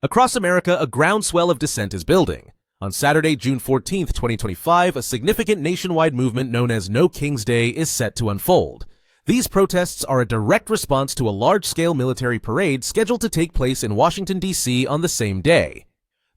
Across America, a groundswell of dissent is building. On Saturday, June 14, 2025, a significant nationwide movement known as No King's Day is set to unfold. These protests are a direct response to a large-scale military parade scheduled to take place in Washington, D.C. on the same day.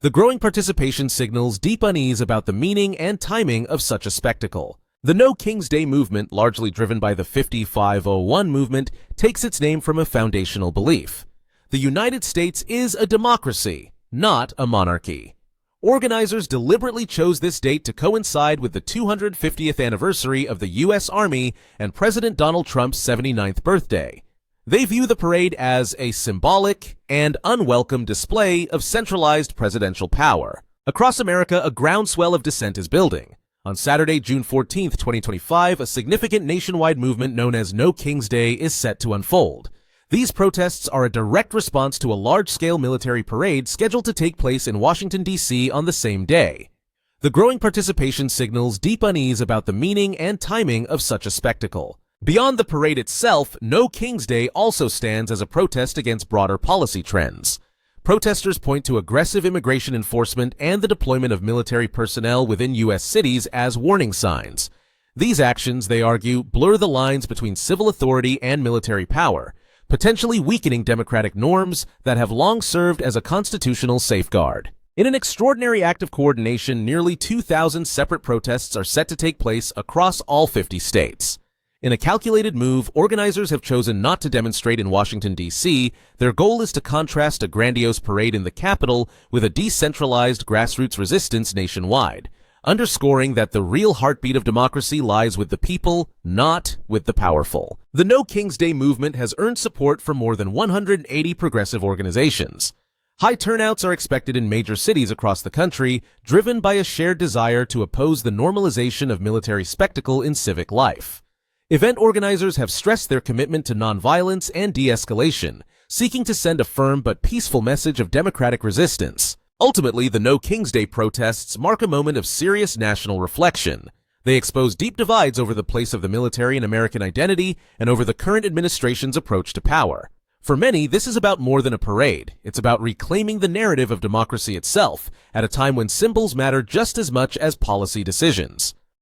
The growing participation signals deep unease about the meaning and timing of such a spectacle. The No King's Day movement, largely driven by the 5501 movement, takes its name from a foundational belief. The United States is a democracy, not a monarchy. Organizers deliberately chose this date to coincide with the 250th anniversary of the U.S. Army and President Donald Trump's 79th birthday. They view the parade as a symbolic and unwelcome display of centralized presidential power. Across America, a groundswell of dissent is building. On Saturday, June 14, 2025, a significant nationwide movement known as No King's Day is set to unfold. These protests are a direct response to a large-scale military parade scheduled to take place in Washington, D.C. on the same day. The growing participation signals deep unease about the meaning and timing of such a spectacle. Beyond the parade itself, No King's Day also stands as a protest against broader policy trends. Protesters point to aggressive immigration enforcement and the deployment of military personnel within U.S. cities as warning signs. These actions, they argue, blur the lines between civil authority and military power, potentially weakening democratic norms that have long served as a constitutional safeguard. In an extraordinary act of coordination, nearly 2,000 separate protests are set to take place across all 50 states. In a calculated move, organizers have chosen not to demonstrate in Washington, D.C. Their goal is to contrast a grandiose parade in the capital with a decentralized grassroots resistance nationwide, underscoring that the real heartbeat of democracy lies with the people, not with the powerful. The No King's Day movement has earned support from more than 180 progressive organizations. High turnouts are expected in major cities across the country, driven by a shared desire to oppose the normalization of military spectacle in civic life. Event organizers have stressed their commitment to nonviolence and de-escalation, seeking to send a firm but peaceful message of democratic resistance. Ultimately, the No King's Day protests mark a moment of serious national reflection. They expose deep divides over the place of the military in American identity and over the current administration's approach to power. For many, this is about more than a parade. It's about reclaiming the narrative of democracy itself at a time when symbols matter just as much as policy decisions.